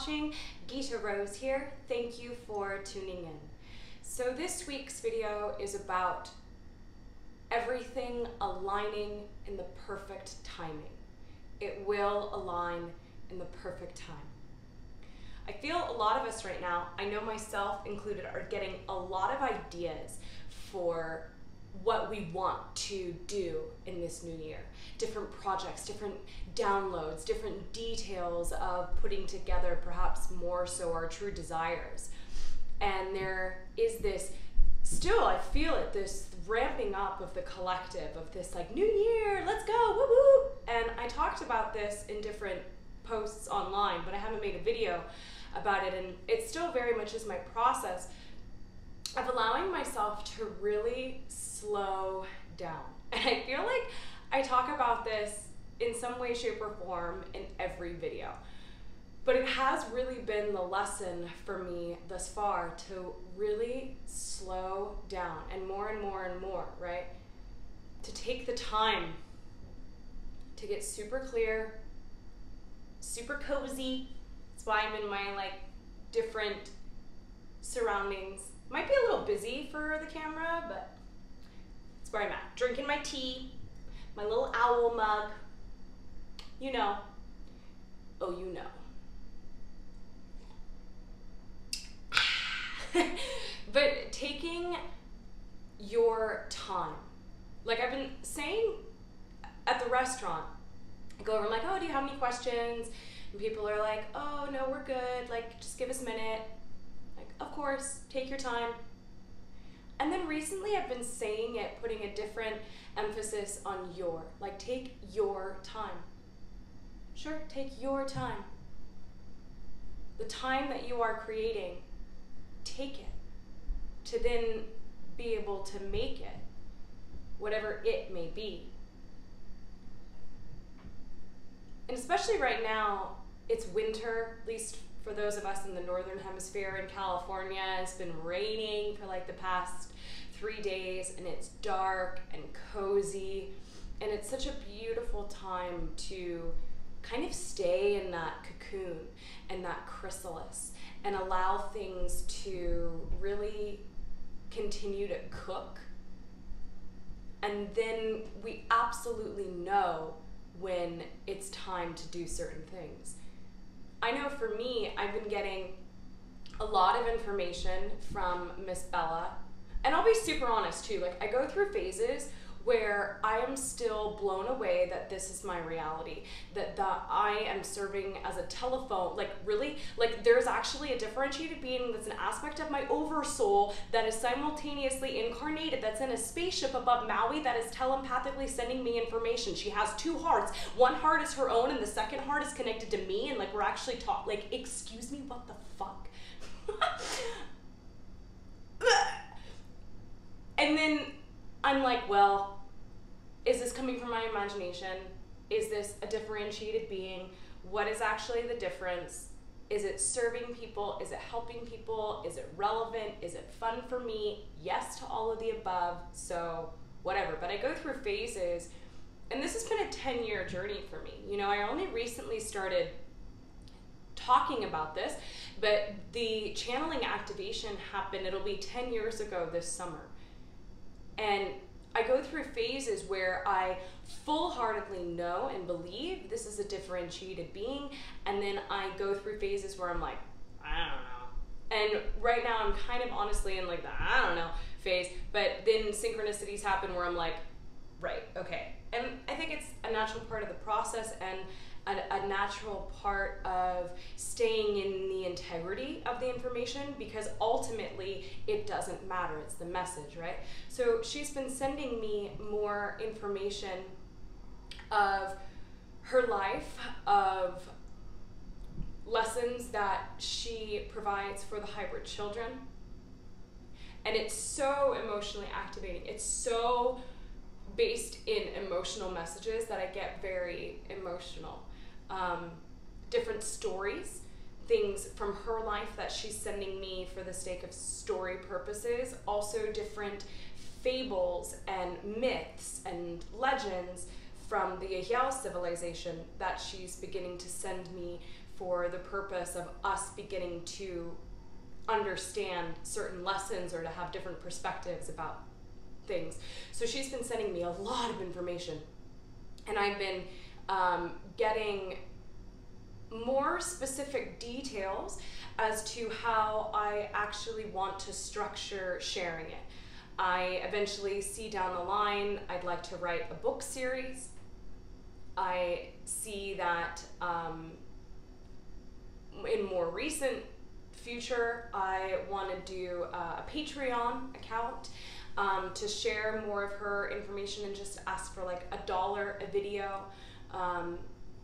watching. Gita Rose here. Thank you for tuning in. So this week's video is about everything aligning in the perfect timing. It will align in the perfect time. I feel a lot of us right now, I know myself included, are getting a lot of ideas for what we want to do in this new year. Different projects, different downloads, different details of putting together perhaps more so our true desires. And there is this, still I feel it, this ramping up of the collective, of this like, new year, let's go, woo woo. And I talked about this in different posts online, but I haven't made a video about it, and it still very much is my process of allowing myself to really slow down. And I feel like I talk about this in some way, shape, or form in every video. But it has really been the lesson for me thus far to really slow down, and more and more and more, right? To take the time to get super clear, super cozy. That's why I'm in my like different surroundings. Might be a little busy for the camera, but that's where I'm at. Drinking my tea, my little owl mug. You know. Oh, you know. But taking your time. Like I've been saying at the restaurant, I go over, I'm like, oh, do you have any questions? And people are like, oh, no, we're good. Like, just give us a minute. Like, of course, take your time. And then recently I've been saying it, putting a different emphasis on your. Like, take your time. Sure, take your time. The time that you are creating, take it. To then be able to make it, whatever it may be. And especially right now, it's winter, at least for those of us in the northern hemisphere. In California, it's been raining for like the past 3 days, and it's dark and cozy, and it's such a beautiful time to kind of stay in that cocoon and that chrysalis and allow things to really continue to cook. And then we absolutely know when it's time to do certain things. I know for me, I've been getting a lot of information from Miss Bella, and I'll be super honest too, like I go through phases where I am still blown away that this is my reality, that I am serving as a telephone, like really, like there's actually a differentiated being that's an aspect of my oversoul that is simultaneously incarnated, that's in a spaceship above Maui that is telepathically sending me information. She has 2 hearts. One heart is her own and the second heart is connected to me, and like we're actually taught, like, excuse me, what the fuck? And then I'm like, well, is this coming from my imagination? Is this a differentiated being? What is actually the difference? Is it serving people? Is it helping people? Is it relevant? Is it fun for me? Yes to all of the above, so whatever. But I go through phases, and this has been a 10-year journey for me. You know, I only recently started talking about this, but the channeling activation happened, it'll be 10 years ago this summer. And I go through phases where I full-heartedly know and believe this is a differentiated being, and then I go through phases where I'm like, I don't know. And right now I'm kind of honestly in like the I don't know phase, but then synchronicities happen where I'm like, right, okay. And I think it's a natural part of the process and a natural part of staying in the integrity of the information, because ultimately it doesn't matter, it's the message, right? So she's been sending me more information of her life, of lessons that she provides for the hybrid children. And it's so emotionally activating. It's so based in emotional messages that I get very emotional. Different stories, things from her life that she's sending me for the sake of story purposes, also different fables and myths and legends from the Is.a.Bell civilization that she's beginning to send me for the purpose of us beginning to understand certain lessons or to have different perspectives about things. So she's been sending me a lot of information, and I've been getting more specific details as to how I actually want to structure sharing it. I eventually see down the line I'd like to write a book series. I see that in more recent future I want to do a Patreon account to share more of her information and just ask for like $1 a video.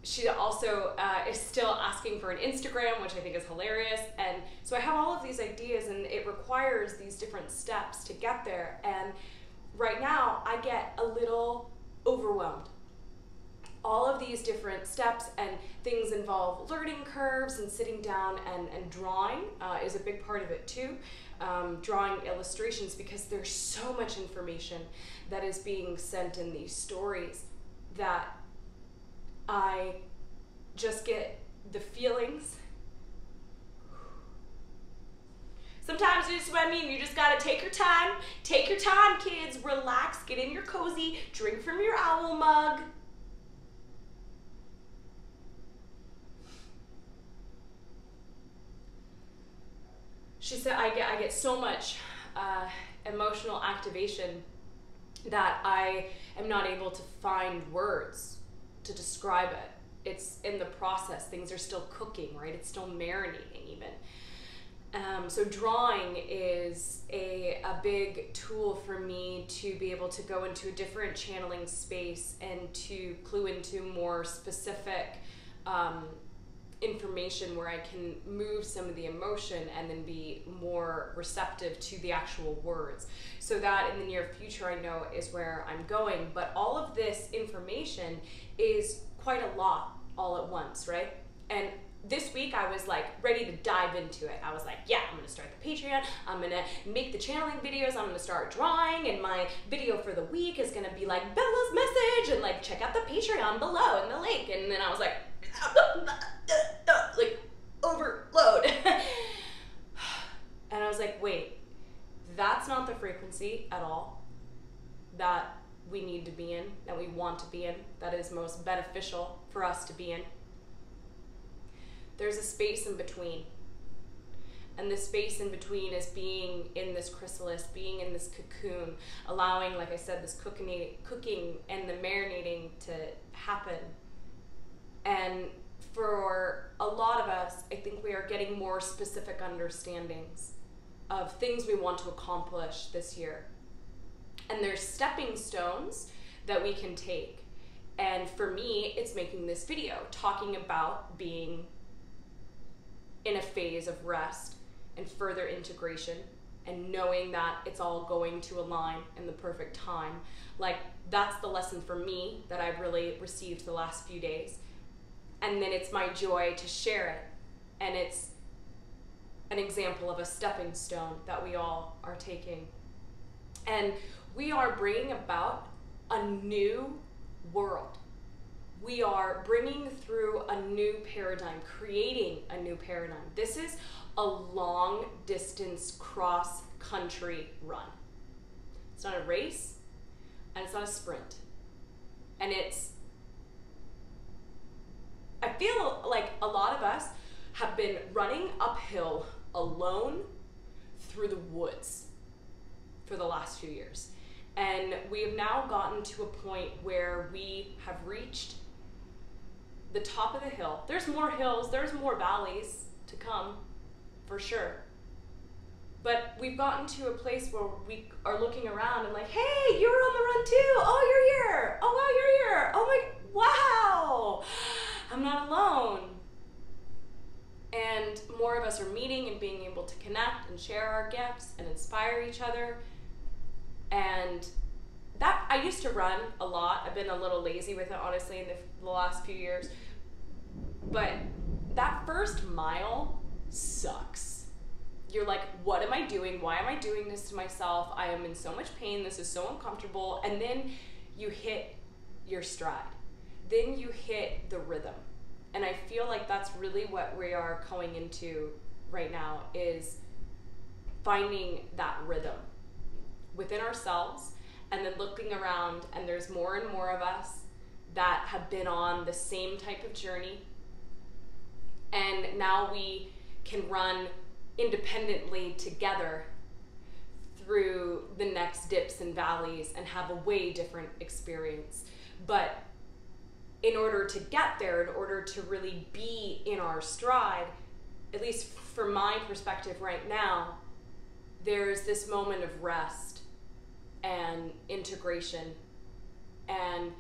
She also is still asking for an Instagram, which I think is hilarious. And so I have all of these ideas, and it requires these different steps to get there. And right now I get a little overwhelmed. All of these different steps and things involve learning curves, and sitting down and drawing is a big part of it too. Drawing illustrations, because there's so much information that is being sent in these stories that I just get the feelings. Sometimes it's what I mean, you just gotta take your time, kids, relax, get in your cozy, drink from your owl mug. She said, I get so much emotional activation that I am not able to find words to describe it. It's in the process. Things are still cooking, right? It's still marinating even. So drawing is a big tool for me to be able to go into a different channeling space and to clue into more specific information where I can move some of the emotion and then be more receptive to the actual words. So that in the near future I know is where I'm going. But all of this information is quite a lot all at once, right? And this week I was like ready to dive into it. I was like, yeah, I'm gonna start the Patreon, I'm gonna make the channeling videos, I'm gonna start drawing, and my video for the week is gonna be like Bella's message, and like check out the Patreon below in the link. And then I was like overload. And I was like, wait, that's not the frequency at all that we need to be in, that we want to be in, that is most beneficial for us to be in. There's a space in between. And the space in between is being in this chrysalis, being in this cocoon, allowing, like I said, this cooking and the marinating to happen. And for a lot of us, I think we are getting more specific understandings of things we want to accomplish this year. And there's stepping stones that we can take. And for me, it's making this video, talking about being in a phase of rest and further integration, and knowing that it's all going to align in the perfect time. Like, that's the lesson for me that I've really received the last few days. And then it's my joy to share it. And it's an example of a stepping stone that we all are taking. And we are bringing about a new world. We are bringing through a new paradigm, creating a new paradigm. This is a long distance cross country run. It's not a race, and it's not a sprint. And I feel like a lot of us have been running uphill alone through the woods for the last few years. And we have now gotten to a point where we have reached the top of the hill. There's more hills, there's more valleys to come, for sure. But we've gotten to a place where we are looking around and like, hey, you're on the run too. Oh, you're here. Oh, wow, you're here. Oh my, wow. I'm not alone. And more of us are meeting and being able to connect and share our gifts and inspire each other. And that, I used to run a lot. I've been a little lazy with it, honestly, in the last few years. But that first mile sucks. You're like, what am I doing? Why am I doing this to myself? I am in so much pain. This is so uncomfortable. And then you hit your stride. Then you hit the rhythm. And I feel like that's really what we are going into right now, is finding that rhythm within ourselves, and then looking around, and there's more and more of us that have been on the same type of journey. And now we can run independently together through the next dips and valleys and have a way different experience. But in order to get there, in order to really be in our stride, at least from my perspective right now, there's this moment of rest and integration and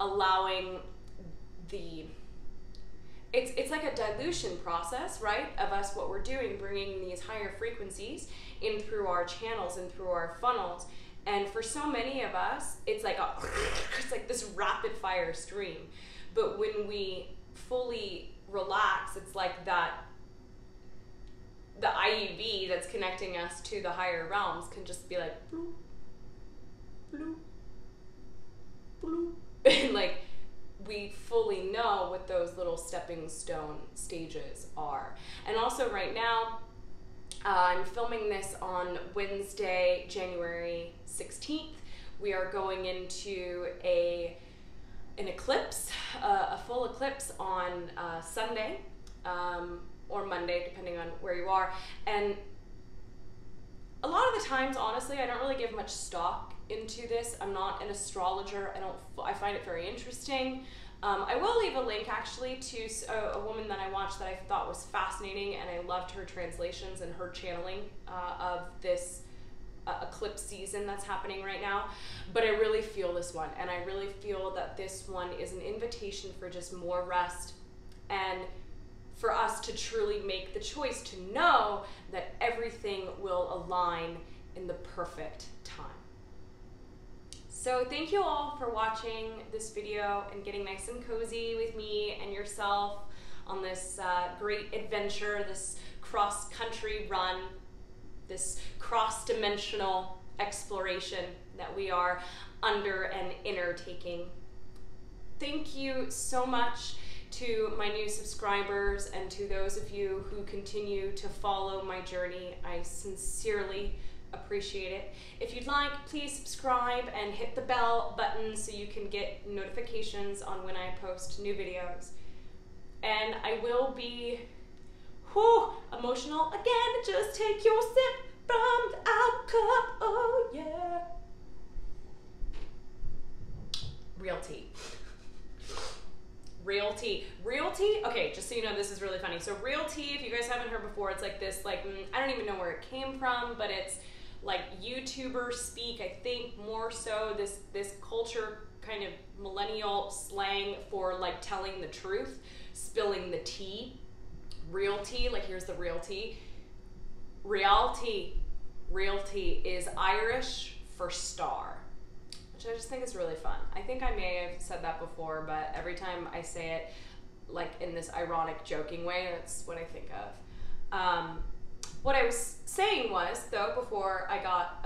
allowing the, it's like a dilution process, right, of us, what we're doing, bringing these higher frequencies in through our channels and through our funnels. And for so many of us, it's like it's like this rapid fire stream. But when we fully relax, it's like that, the IUV that's connecting us to the higher realms can just be like bloop, bloop, bloop. And like, we fully know what those little stepping stone stages are. And also right now, I'm filming this on Wednesday, January 16th. We are going into an eclipse, a full eclipse on Sunday or Monday, depending on where you are. And a lot of the times, honestly, I don't really give much stock into this. I'm not an astrologer. I find it very interesting. I will leave a link actually to a woman that I watched that I thought was fascinating, and I loved her translations and her channeling of this eclipse season that's happening right now. But I really feel this one, and I really feel that this one is an invitation for just more rest, and for us to truly make the choice to know that everything will align in the perfect time. So thank you all for watching this video and getting nice and cozy with me and yourself on this great adventure, this cross-country run, this cross-dimensional exploration that we are under and undertaking. Thank you so much to my new subscribers and to those of you who continue to follow my journey. I sincerely appreciate it. If you'd like, please subscribe and hit the bell button so you can get notifications on when I post new videos. And I will be emotional again. Just take your sip from the out cup. Oh yeah. Real tea. Real tea. Real tea, okay, just so you know, this is really funny. So real tea, if you guys haven't heard before, it's like this, like, I don't even know where it came from, but it's like YouTuber speak, I think, more so this culture kind of millennial slang for like telling the truth, spilling the tea. Real tea, like here's the real tea. Reality is Irish for star, which I just think is really fun. I think I may have said that before, but every time I say it like in this ironic, joking way, that's what I think of. What I was saying was, though, before I got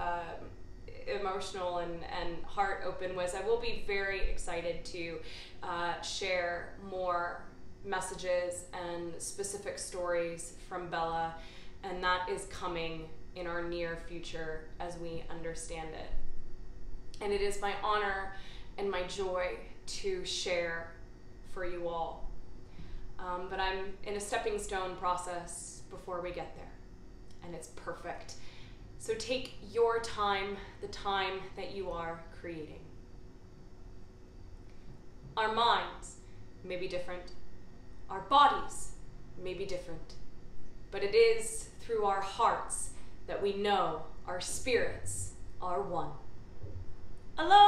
emotional and heart open, was I will be very excited to share more messages and specific stories from Bella, and that is coming in our near future as we understand it. And it is my honor and my joy to share for you all. But I'm in a stepping stone process before we get there, and it's perfect. So take your time, the time that you are creating. Our minds may be different. Our bodies may be different. But it is through our hearts that we know our spirits are one. Aloha!